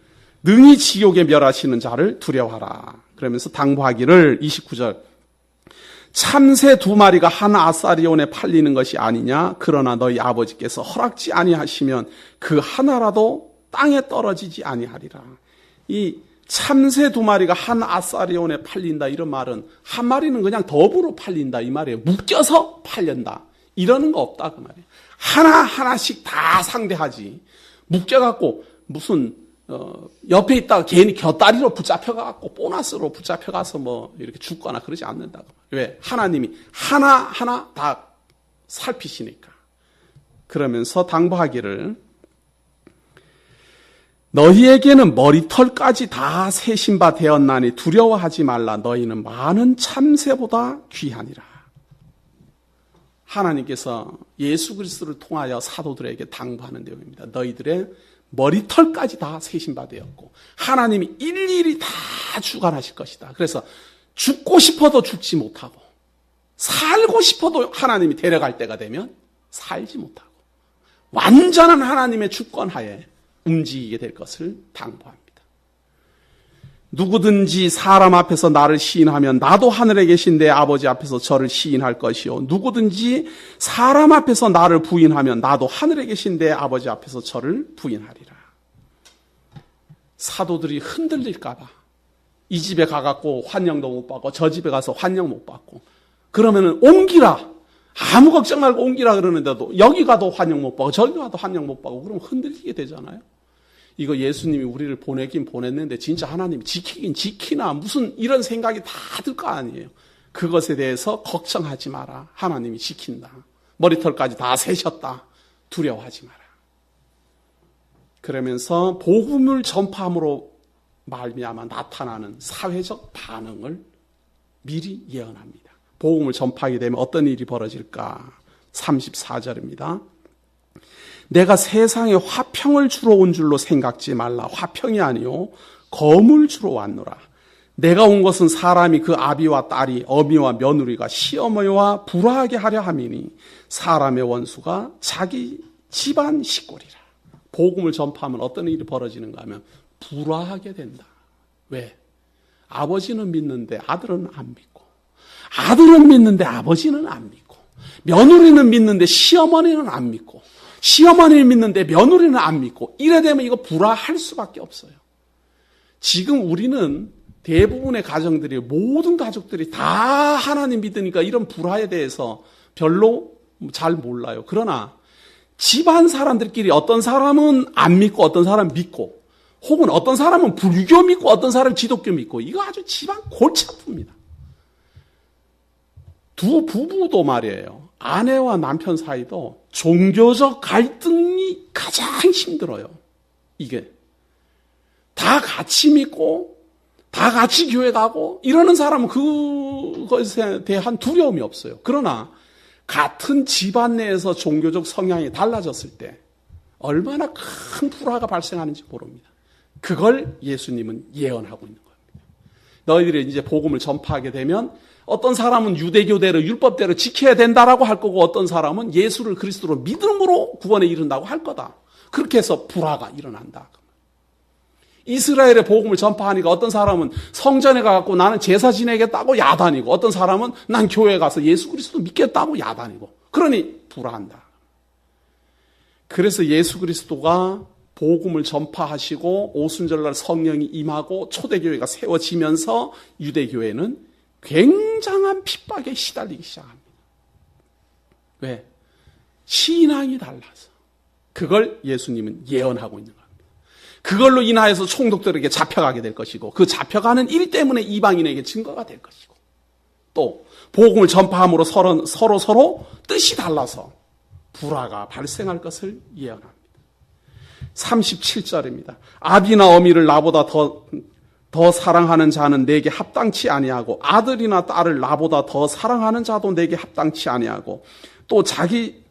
능히 지옥에 멸하시는 자를 두려워하라. 그러면서 당부하기를 29절 참새 2마리가 한 아사리온에 팔리는 것이 아니냐. 그러나 너희 아버지께서 허락지 아니하시면 그 하나라도 땅에 떨어지지 아니하리라. 이 참새 2마리가 한 아사리온에 팔린다 이런 말은 한 마리는 그냥 덥으로 팔린다 이 말이에요. 묶여서 팔린다 이러는 거 없다 그 말이에요. 하나하나씩 다 상대하지. 묶여갖고 무슨 옆에 있다가 괜히 곁다리로 붙잡혀가갖고 보너스로 붙잡혀가서 뭐 이렇게 죽거나 그러지 않는다. 왜? 하나님이 하나하나 다 살피시니까. 그러면서 당부하기를 너희에게는 머리털까지 다 세신 바 되었나니 두려워하지 말라. 너희는 많은 참새보다 귀하니라. 하나님께서 예수 그리스도를 통하여 사도들에게 당부하는 내용입니다. 너희들의 머리털까지 다 세신 바 되었고 하나님이 일일이 다 주관하실 것이다. 그래서 죽고 싶어도 죽지 못하고 살고 싶어도 하나님이 데려갈 때가 되면 살지 못하고 완전한 하나님의 주권하에 움직이게 될 것을 당부합니다. 누구든지 사람 앞에서 나를 시인하면 나도 하늘에 계신 내 아버지 앞에서 저를 시인할 것이요 누구든지 사람 앞에서 나를 부인하면 나도 하늘에 계신 내 아버지 앞에서 저를 부인하리라. 사도들이 흔들릴까 봐 이 집에 가갖고 환영도 못 받고 저 집에 가서 환영 못 받고 그러면은 옮기라 아무 걱정 말고 옮기라 그러는데도 여기 가도 환영 못 받고 저기 가도 환영 못 받고 그러면 흔들리게 되잖아요. 이거 예수님이 우리를 보내긴 보냈는데 진짜 하나님이 지키긴 지키나 무슨 이런 생각이 다 들 거 아니에요. 그것에 대해서 걱정하지 마라. 하나님이 지킨다. 머리털까지 다 세셨다. 두려워하지 마라. 그러면서 복음을 전파함으로 말미암아 나타나는 사회적 반응을 미리 예언합니다. 복음을 전파하게 되면 어떤 일이 벌어질까? 34절입니다. 내가 세상에 화평을 주러 온 줄로 생각지 말라. 화평이 아니요 검을 주러 왔노라. 내가 온 것은 사람이 그 아비와 딸이 어미와 며느리가 시어머니와 불화하게 하려 함이니 사람의 원수가 자기 집안 식구리라. 복음을 전파하면 어떤 일이 벌어지는가 하면 불화하게 된다. 왜? 아버지는 믿는데 아들은 안 믿고 아들은 믿는데 아버지는 안 믿고 며느리는 믿는데 시어머니는 안 믿고 시어머니를 믿는데 며느리는 안 믿고 이래 되면 이거 불화할 수밖에 없어요. 지금 우리는 대부분의 가정들이 모든 가족들이 다 하나님 믿으니까 이런 불화에 대해서 별로 잘 몰라요. 그러나 집안 사람들끼리 어떤 사람은 안 믿고 어떤 사람은 믿고 혹은 어떤 사람은 불교 믿고 어떤 사람은 기독교 믿고 이거 아주 집안 골치 아픕니다. 두 부부도 말이에요. 아내와 남편 사이도 종교적 갈등이 가장 힘들어요. 이게 다 같이 믿고 다 같이 교회 가고 이러는 사람은 그것에 대한 두려움이 없어요. 그러나 같은 집안 내에서 종교적 성향이 달라졌을 때 얼마나 큰 불화가 발생하는지 모릅니다. 그걸 예수님은 예언하고 있는 겁니다. 너희들이 이제 복음을 전파하게 되면 어떤 사람은 유대교대로 율법대로 지켜야 된다라고 할 거고 어떤 사람은 예수를 그리스도로 믿음으로 구원에 이른다고 할 거다. 그렇게 해서 불화가 일어난다. 이스라엘의 복음을 전파하니까 어떤 사람은 성전에 가서 나는 제사 지내겠다고 야단이고 어떤 사람은 난 교회에 가서 예수 그리스도 믿겠다고 야단이고 그러니 불화한다. 그래서 예수 그리스도가 복음을 전파하시고 오순절날 성령이 임하고 초대교회가 세워지면서 유대교회는 굉장한 핍박에 시달리기 시작합니다. 왜? 신앙이 달라서. 그걸 예수님은 예언하고 있는 겁니다. 그걸로 인하여서 총독들에게 잡혀가게 될 것이고 그 잡혀가는 일 때문에 이방인에게 증거가 될 것이고 또 복음을 전파함으로 서로 뜻이 달라서 불화가 발생할 것을 예언합니다. 37절입니다. 아비나 어미를 나보다 더 사랑하는 자는 내게 합당치 아니하고 아들이나 딸을 나보다 더 사랑하는 자도 내게 합당치 아니하고 또 자기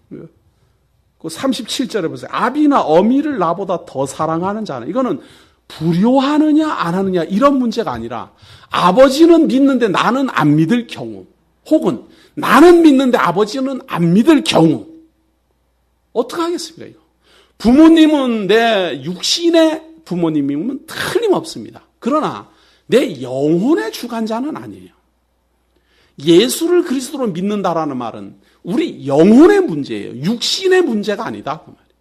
37절에 보세요. 아비나 어미를 나보다 더 사랑하는 자는 이거는 불효하느냐 안 하느냐 이런 문제가 아니라 아버지는 믿는데 나는 안 믿을 경우 혹은 나는 믿는데 아버지는 안 믿을 경우 어떻게 하겠습니까? 이거? 부모님은 내 육신의 부모님이면 틀림없습니다. 그러나 내 영혼의 주관자는 아니에요. 예수를 그리스도로 믿는다라는 말은 우리 영혼의 문제예요. 육신의 문제가 아니다. 그 말이에요.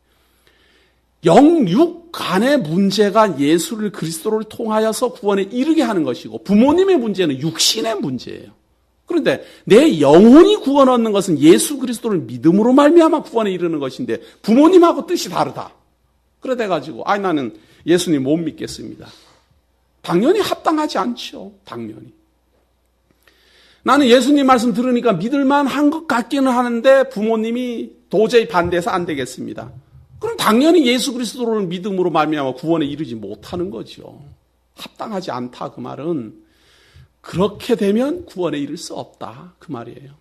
영육 간의 문제가 예수를 그리스도를 통하여서 구원에 이르게 하는 것이고 부모님의 문제는 육신의 문제예요. 그런데 내 영혼이 구원 얻는 것은 예수 그리스도를 믿음으로 말미암아 구원에 이르는 것인데 부모님하고 뜻이 다르다. 그래 돼가지고 나는 예수님 못 믿겠습니다. 당연히 합당하지 않죠. 당연히. 나는 예수님 말씀 들으니까 믿을만 한 것 같기는 하는데 부모님이 도저히 반대해서 안 되겠습니다. 그럼 당연히 예수 그리스도를 믿음으로 말미암아 구원에 이르지 못하는 거죠. 합당하지 않다 그 말은 그렇게 되면 구원에 이를 수 없다 그 말이에요.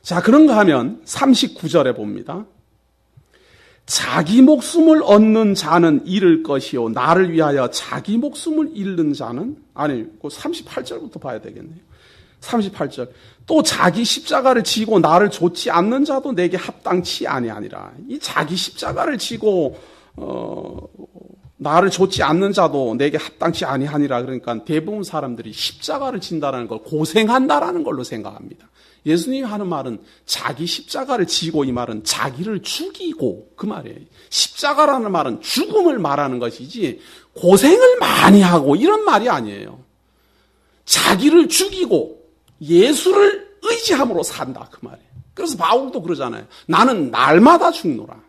자, 그런가 하면 39절에 봅니다. 자기 목숨을 얻는 자는 잃을 것이요 나를 위하여 자기 목숨을 잃는 자는 38절부터 봐야 되겠네요. 38절 또 자기 십자가를 지고 나를 좇지 않는 자도 내게 합당치 아니하니라. 이 자기 십자가를 지고 나를 좇지 않는 자도 내게 합당치 아니하니라. 그러니까 대부분 사람들이 십자가를 진다라는 걸 고생한다라는 걸로 생각합니다. 예수님이 하는 말은 자기 십자가를 지고 이 말은 자기를 죽이고 그 말이에요. 십자가라는 말은 죽음을 말하는 것이지 고생을 많이 하고 이런 말이 아니에요. 자기를 죽이고 예수를 의지함으로 산다 그 말이에요. 그래서 바울도 그러잖아요. 나는 날마다 죽노라.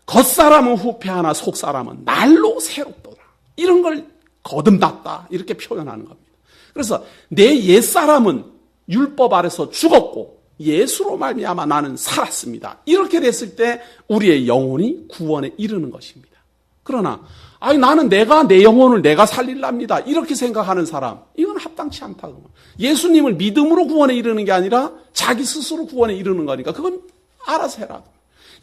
겉사람은 후패하나 속사람은 날로 새롭도다. 이런 걸 거듭났다 이렇게 표현하는 겁니다. 그래서 내 옛사람은 율법 아래서 죽었고 예수로 말미암아 나는 살았습니다. 이렇게 됐을 때 우리의 영혼이 구원에 이르는 것입니다. 그러나 나는 내 영혼을 내가 살릴랍니다. 이렇게 생각하는 사람 이건 합당치 않다고. 예수님을 믿음으로 구원에 이르는 게 아니라 자기 스스로 구원에 이르는 거니까 그건 알아서 해라.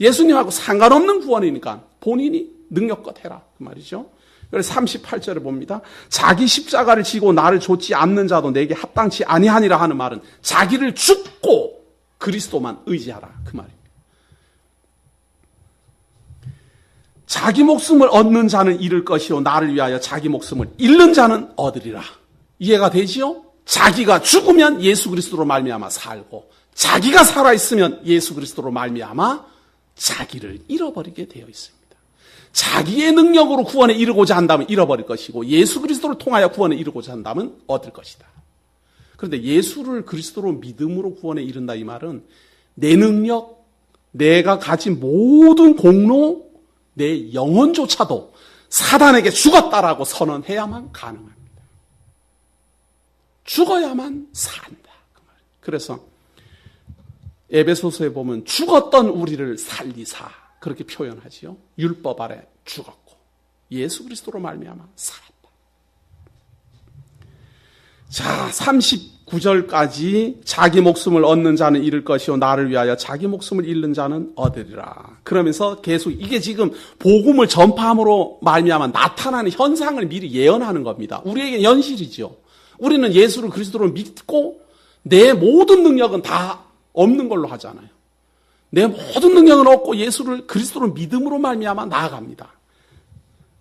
예수님하고 상관없는 구원이니까 본인이 능력껏 해라 그 말이죠. 그래서 38절에 봅니다. 자기 십자가를 지고 나를 좇지 않는 자도 내게 합당치 아니하니라 하는 말은 자기를 죽고 그리스도만 의지하라 그 말입니다. 자기 목숨을 얻는 자는 잃을 것이요 나를 위하여 자기 목숨을 잃는 자는 얻으리라. 이해가 되지요? 자기가 죽으면 예수 그리스도로 말미암아 살고 자기가 살아있으면 예수 그리스도로 말미암아 자기를 잃어버리게 되어 있습니다. 자기의 능력으로 구원에 이르고자 한다면 잃어버릴 것이고 예수 그리스도를 통하여 구원에 이르고자 한다면 얻을 것이다. 그런데 예수를 그리스도로 믿음으로 구원에 이른다 이 말은 내 능력, 내가 가진 모든 공로, 내 영혼조차도 사단에게 죽었다라고 선언해야만 가능합니다. 죽어야만 산다. 그래서 에베소서에 보면 죽었던 우리를 살리사 그렇게 표현하지요. 율법 아래 죽었고 예수 그리스도로 말미암아 살았다. 자, 39절까지 자기 목숨을 얻는 자는 잃을 것이요 나를 위하여 자기 목숨을 잃는 자는 얻으리라. 그러면서 계속 이게 지금 복음을 전파함으로 말미암아 나타나는 현상을 미리 예언하는 겁니다. 우리에게 현실이죠. 우리는 예수를 그리스도로 믿고 내 모든 능력은 다 없는 걸로 하잖아요. 내 모든 능력은 없고 예수를 그리스도로 믿음으로 말미암아 나아갑니다.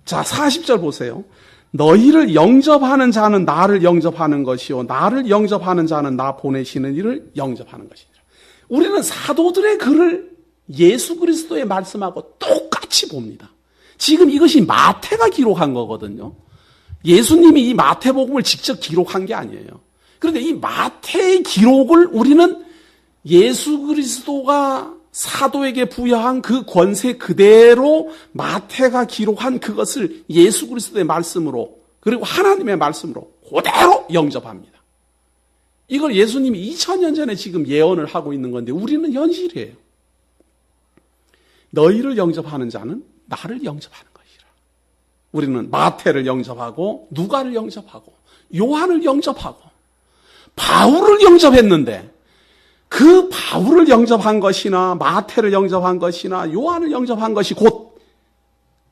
자, 40절 보세요. 너희를 영접하는 자는 나를 영접하는 것이요 나를 영접하는 자는 나 보내시는 이를 영접하는 것이니라. 우리는 사도들의 글을 예수 그리스도의 말씀하고 똑같이 봅니다. 지금 이것이 마태가 기록한 거거든요. 예수님이 이 마태복음을 직접 기록한 게 아니에요. 그런데 이 마태의 기록을 우리는 예수 그리스도가 사도에게 부여한 그 권세 그대로 마태가 기록한 그것을 예수 그리스도의 말씀으로 그리고 하나님의 말씀으로 그대로 영접합니다. 이걸 예수님이 2000년 전에 지금 예언을 하고 있는 건데 우리는 현실이에요. 너희를 영접하는 자는 나를 영접하는 것이라. 우리는 마태를 영접하고 누가를 영접하고 요한을 영접하고 바울을 영접했는데 그 바울을 영접한 것이나 마태를 영접한 것이나 요한을 영접한 것이 곧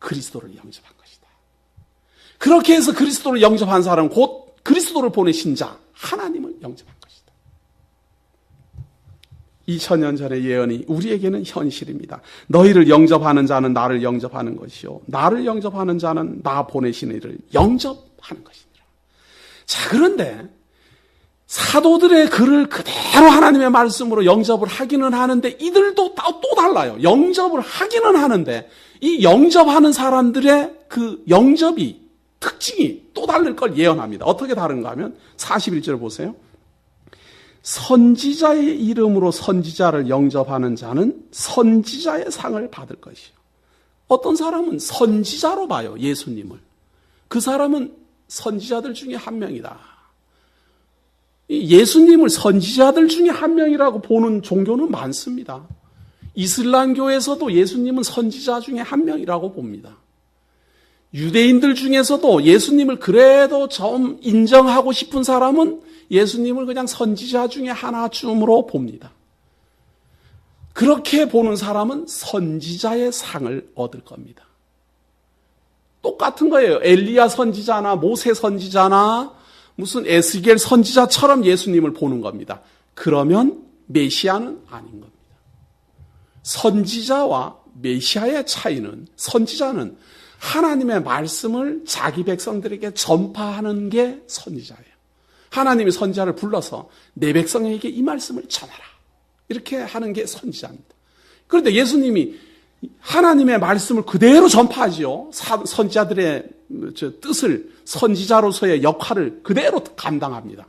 그리스도를 영접한 것이다. 그렇게 해서 그리스도를 영접한 사람은 곧 그리스도를 보내신 자 하나님을 영접한 것이다. 2000년 전의 예언이 우리에게는 현실입니다. 너희를 영접하는 자는 나를 영접하는 것이요 나를 영접하는 자는 나 보내신 이를 영접하는 것이니라. 자, 그런데 사도들의 글을 그대로 하나님의 말씀으로 영접을 하기는 하는데 이들도 또 달라요. 영접을 하기는 하는데 이 영접하는 사람들의 그 영접이 특징이 또 다를 걸 예언합니다. 어떻게 다른가 하면 41절 보세요. 선지자의 이름으로 선지자를 영접하는 자는 선지자의 상을 받을 것이요. 어떤 사람은 선지자로 봐요. 예수님을. 그 사람은 선지자들 중에 한 명이다. 예수님을 선지자들 중에 한 명이라고 보는 종교는 많습니다. 이슬람교에서도 예수님은 선지자 중에 한 명이라고 봅니다. 유대인들 중에서도 예수님을 그래도 좀 인정하고 싶은 사람은 예수님을 그냥 선지자 중에 하나쯤으로 봅니다. 그렇게 보는 사람은 선지자의 상을 얻을 겁니다. 똑같은 거예요. 엘리야 선지자나 모세 선지자나 무슨 에스겔 선지자처럼 예수님을 보는 겁니다. 그러면 메시아는 아닌 겁니다. 선지자와 메시아의 차이는 선지자는 하나님의 말씀을 자기 백성들에게 전파하는 게 선지자예요. 하나님이 선지자를 불러서 내 백성에게 이 말씀을 전하라. 이렇게 하는 게 선지자입니다. 그런데 예수님이 하나님의 말씀을 그대로 전파하지요. 선지자들의 뜻을 선지자로서의 역할을 그대로 감당합니다.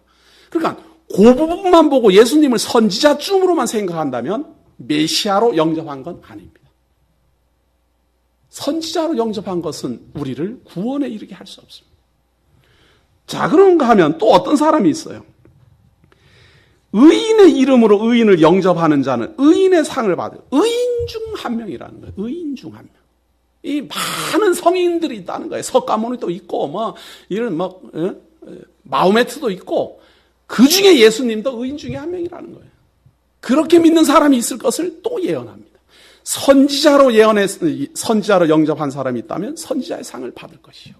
그러니까 그 부분만 보고 예수님을 선지자쯤으로만 생각한다면 메시아로 영접한 건 아닙니다. 선지자로 영접한 것은 우리를 구원에 이르게 할 수 없습니다. 자, 그런가 하면 또 어떤 사람이 있어요. 의인의 이름으로 의인을 영접하는 자는 의인의 상을 받을 의인 중 한 명이라는 거예요. 의인 중 한 명. 이 많은 성인들이 있다는 거예요. 석가모니도 있고 이런 마호메트도 있고 그 중에 예수님도 의인 중에 한 명이라는 거예요. 그렇게 믿는 사람이 있을 것을 또 예언합니다. 선지자로 영접한 사람이 있다면 선지자의 상을 받을 것이요.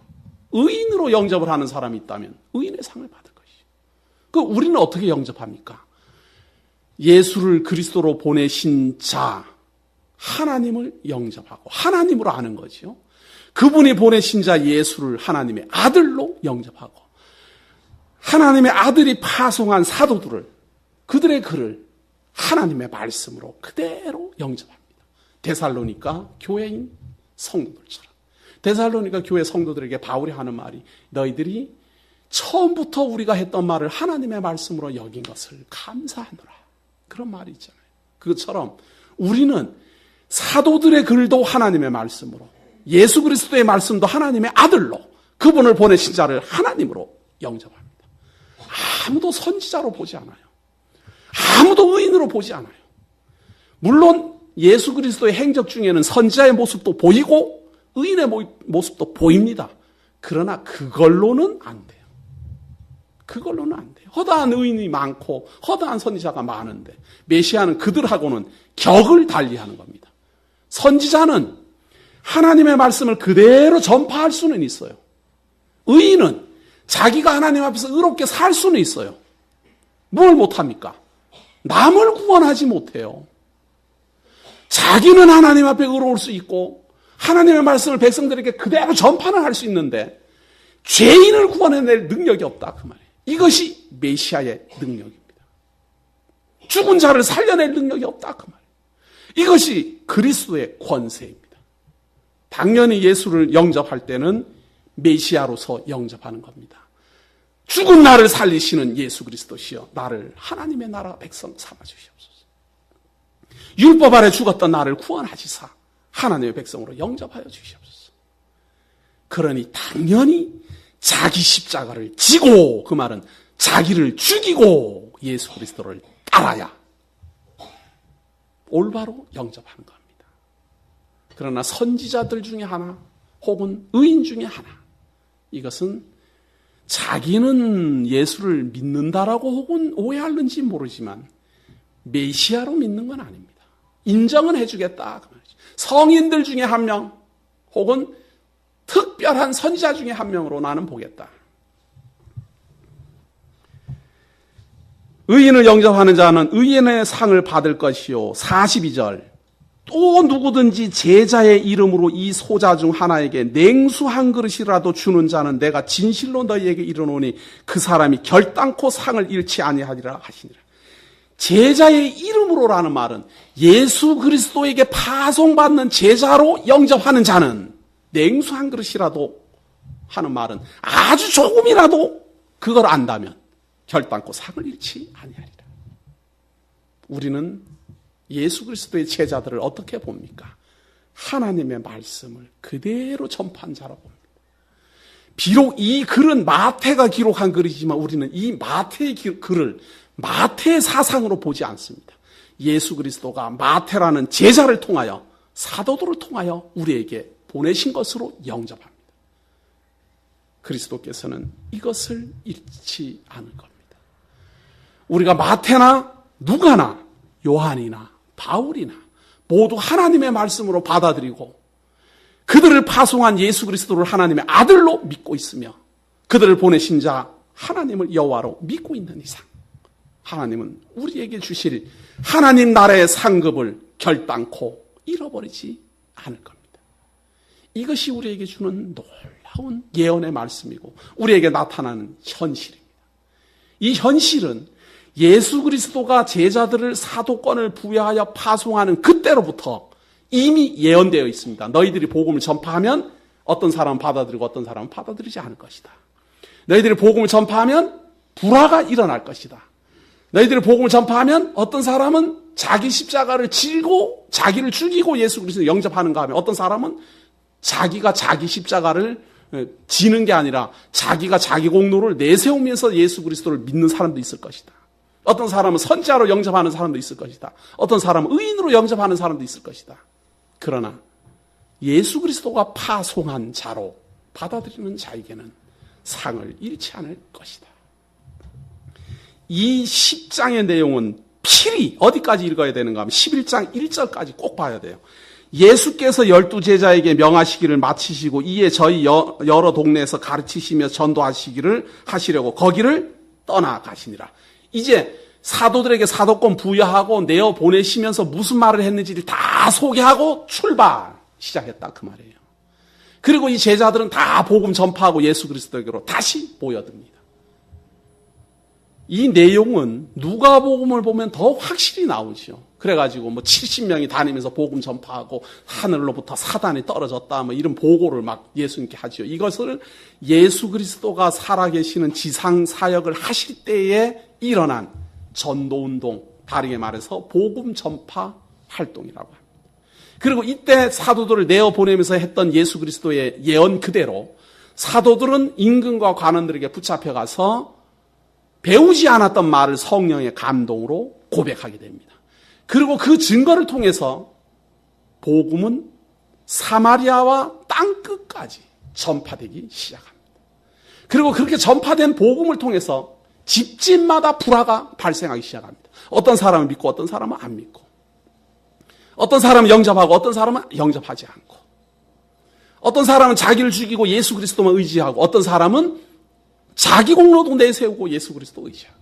의인으로 영접을 하는 사람이 있다면 의인의 상을 받을 것이요. 그 우리는 어떻게 영접합니까? 예수를 그리스도로 보내신 자 하나님을 영접하고 하나님으로 아는 거지요. 그분이 보내신 자 예수를 하나님의 아들로 영접하고 하나님의 아들이 파송한 사도들을 그들의 글을 하나님의 말씀으로 그대로 영접합니다. 데살로니가 교회인 성도들처럼. 데살로니가 교회 성도들에게 바울이 하는 말이 너희들이 처음부터 우리가 했던 말을 하나님의 말씀으로 여긴 것을 감사하노라. 그런 말이 있잖아요. 그것처럼 우리는 사도들의 글도 하나님의 말씀으로 예수 그리스도의 말씀도 하나님의 아들로 그분을 보내신 자를 하나님으로 영접합니다. 아무도 선지자로 보지 않아요. 아무도 의인으로 보지 않아요. 물론 예수 그리스도의 행적 중에는 선지자의 모습도 보이고 의인의 모습도 보입니다. 그러나 그걸로는 안 돼요. 그걸로는 안 돼요. 허다한 의인이 많고 허다한 선지자가 많은데 메시아는 그들하고는 격을 달리하는 겁니다. 선지자는 하나님의 말씀을 그대로 전파할 수는 있어요. 의인은 자기가 하나님 앞에서 의롭게 살 수는 있어요. 뭘 못합니까? 남을 구원하지 못해요. 자기는 하나님 앞에 의로울 수 있고 하나님의 말씀을 백성들에게 그대로 전파는 할 수 있는데 죄인을 구원해낼 능력이 없다 그 말이에요. 이것이 메시아의 능력입니다. 죽은 자를 살려낼 능력이 없다 그 말이에요. 이것이 그리스도의 권세입니다. 당연히 예수를 영접할 때는 메시아로서 영접하는 겁니다. 죽은 나를 살리시는 예수 그리스도시여 나를 하나님의 나라 백성 삼아주시옵소서. 율법 아래 죽었던 나를 구원하시사 하나님의 백성으로 영접하여 주시옵소서. 그러니 당연히 자기 십자가를 지고 그 말은 자기를 죽이고 예수 그리스도를 따라야 올바로 영접하는 겁니다. 그러나 선지자들 중에 하나 혹은 의인 중에 하나, 이것은 자기는 예수를 믿는다라고 혹은 오해하는지 모르지만 메시아로 믿는 건 아닙니다. 인정은 해주겠다 그 말이죠. 성인들 중에 한 명 혹은 특별한 선지자 중에 한 명으로 나는 보겠다. 의인을 영접하는 자는 의인의 상을 받을 것이요. 42절. 또 누구든지 제자의 이름으로 이 소자 중 하나에게 냉수 한 그릇이라도 주는 자는 내가 진실로 너희에게 이르노니 그 사람이 결단코 상을 잃지 아니하리라 하시니라. 제자의 이름으로라는 말은 예수 그리스도에게 파송받는 제자로 영접하는 자는 냉수 한 그릇이라도 하는 말은 아주 조금이라도 그걸 안다면 결단코 상을 잃지 아니하리라. 우리는 예수 그리스도의 제자들을 어떻게 봅니까? 하나님의 말씀을 그대로 전파한 자로 봅니다. 비록 이 글은 마태가 기록한 글이지만 우리는 이 마태의 글을 마태의 사상으로 보지 않습니다. 예수 그리스도가 마태라는 제자를 통하여, 사도들을 통하여 우리에게 보내신 것으로 영접합니다. 그리스도께서는 이것을 잃지 않을 겁니다. 우리가 마태나 누가나 요한이나 바울이나 모두 하나님의 말씀으로 받아들이고 그들을 파송한 예수 그리스도를 하나님의 아들로 믿고 있으며 그들을 보내신 자 하나님을 여호와로 믿고 있는 이상 하나님은 우리에게 주실 하나님 나라의 상급을 결단코 잃어버리지 않을 겁니다. 이것이 우리에게 주는 놀라운 예언의 말씀이고 우리에게 나타나는 현실입니다. 이 현실은 예수 그리스도가 제자들을 사도권을 부여하여 파송하는 그때로부터 이미 예언되어 있습니다. 너희들이 복음을 전파하면 어떤 사람은 받아들이고 어떤 사람은 받아들이지 않을 것이다. 너희들이 복음을 전파하면 불화가 일어날 것이다. 너희들이 복음을 전파하면 어떤 사람은 자기 십자가를 지고 자기를 죽이고 예수 그리스도를 영접하는가 하면 어떤 사람은 자기가 자기 십자가를 지는 게 아니라 자기가 자기 공로를 내세우면서 예수 그리스도를 믿는 사람도 있을 것이다. 어떤 사람은 선지자로 영접하는 사람도 있을 것이다. 어떤 사람은 의인으로 영접하는 사람도 있을 것이다. 그러나 예수 그리스도가 파송한 자로 받아들이는 자에게는 상을 잃지 않을 것이다. 이 10장의 내용은 필히 어디까지 읽어야 되는가 하면 11장 1절까지 꼭 봐야 돼요. 예수께서 12제자에게 명하시기를 마치시고 이에 저희 여러 동네에서 가르치시며 전도하시기를 하시려고 거기를 떠나가시니라. 이제 사도들에게 사도권 부여하고 내어 보내시면서 무슨 말을 했는지를 다 소개하고 출발 시작했다 그 말이에요. 그리고 이 제자들은 다 복음 전파하고 예수 그리스도에게로 다시 모여듭니다. 이 내용은 누가복음을 보면 더 확실히 나오죠. 그래가지고 70명이 다니면서 복음 전파하고 하늘로부터 사단이 떨어졌다 이런 보고를 막 예수님께 하죠. 이것을 예수 그리스도가 살아계시는 지상 사역을 하실 때에 일어난 전도운동, 다르게 말해서 복음 전파 활동이라고 합니다. 그리고 이때 사도들을 내어보내면서 했던 예수 그리스도의 예언 그대로 사도들은 임금과 관원들에게 붙잡혀가서 배우지 않았던 말을 성령의 감동으로 고백하게 됩니다. 그리고 그 증거를 통해서 복음은 사마리아와 땅끝까지 전파되기 시작합니다. 그리고 그렇게 전파된 복음을 통해서 집집마다 불화가 발생하기 시작합니다. 어떤 사람은 믿고 어떤 사람은 안 믿고, 어떤 사람은 영접하고 어떤 사람은 영접하지 않고, 어떤 사람은 자기를 죽이고 예수 그리스도만 의지하고 어떤 사람은 자기 공로도 내세우고 예수 그리스도 의지하고.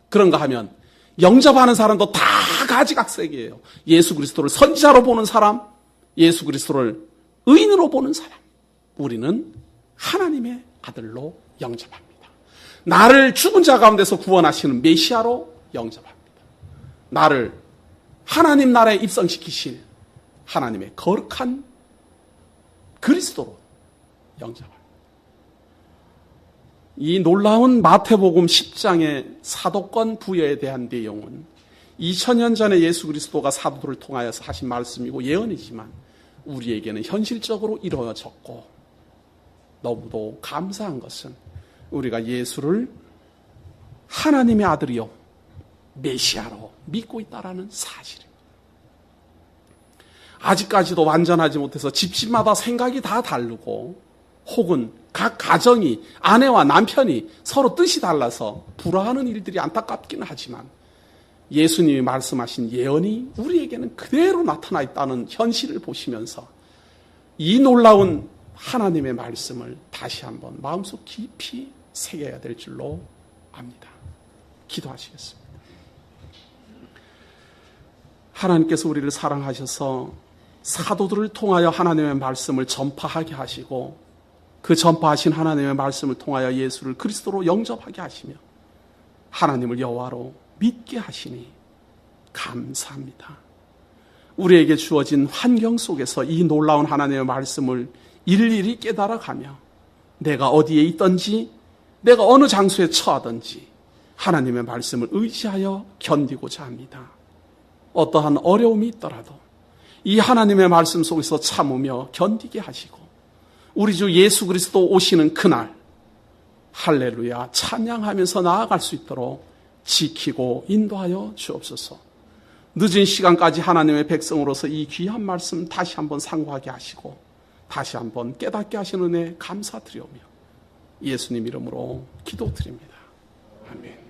그런가 하면 영접하는 사람도 다 가지각색이에요. 예수 그리스도를 선지자로 보는 사람, 예수 그리스도를 의인으로 보는 사람. 우리는 하나님의 아들로 영접합니다. 나를 죽은 자 가운데서 구원하시는 메시아로 영접합니다. 나를 하나님 나라에 입성시키실 하나님의 거룩한 그리스도로 영접합니다. 이 놀라운 마태복음 10장의 사도권 부여에 대한 내용은 2000년 전에 예수 그리스도가 사도들을 통하여서 하신 말씀이고 예언이지만 우리에게는 현실적으로 이루어졌고 너무도 감사한 것은 우리가 예수를 하나님의 아들이요 메시아로 믿고 있다라는 사실입니다. 아직까지도 완전하지 못해서 집집마다 생각이 다 다르고 혹은 각 가정이 아내와 남편이 서로 뜻이 달라서 불화하는 일들이 안타깝기는 하지만 예수님이 말씀하신 예언이 우리에게는 그대로 나타나 있다는 현실을 보시면서 이 놀라운 하나님의 말씀을 다시 한번 마음속 깊이 새겨야 될 줄로 압니다. 기도하시겠습니다. 하나님께서 우리를 사랑하셔서 사도들을 통하여 하나님의 말씀을 전파하게 하시고 그 전파하신 하나님의 말씀을 통하여 예수를 그리스도로 영접하게 하시며 하나님을 여호와로 믿게 하시니 감사합니다. 우리에게 주어진 환경 속에서 이 놀라운 하나님의 말씀을 일일이 깨달아가며 내가 어디에 있든지 내가 어느 장소에 처하든지 하나님의 말씀을 의지하여 견디고자 합니다. 어떠한 어려움이 있더라도 이 하나님의 말씀 속에서 참으며 견디게 하시고 우리 주 예수 그리스도 오시는 그날 할렐루야 찬양하면서 나아갈 수 있도록 지키고 인도하여 주옵소서. 늦은 시간까지 하나님의 백성으로서 이 귀한 말씀 다시 한번 상고하게 하시고 다시 한번 깨닫게 하시는 은혜 감사드리오며 예수님 이름으로 기도드립니다. 아멘.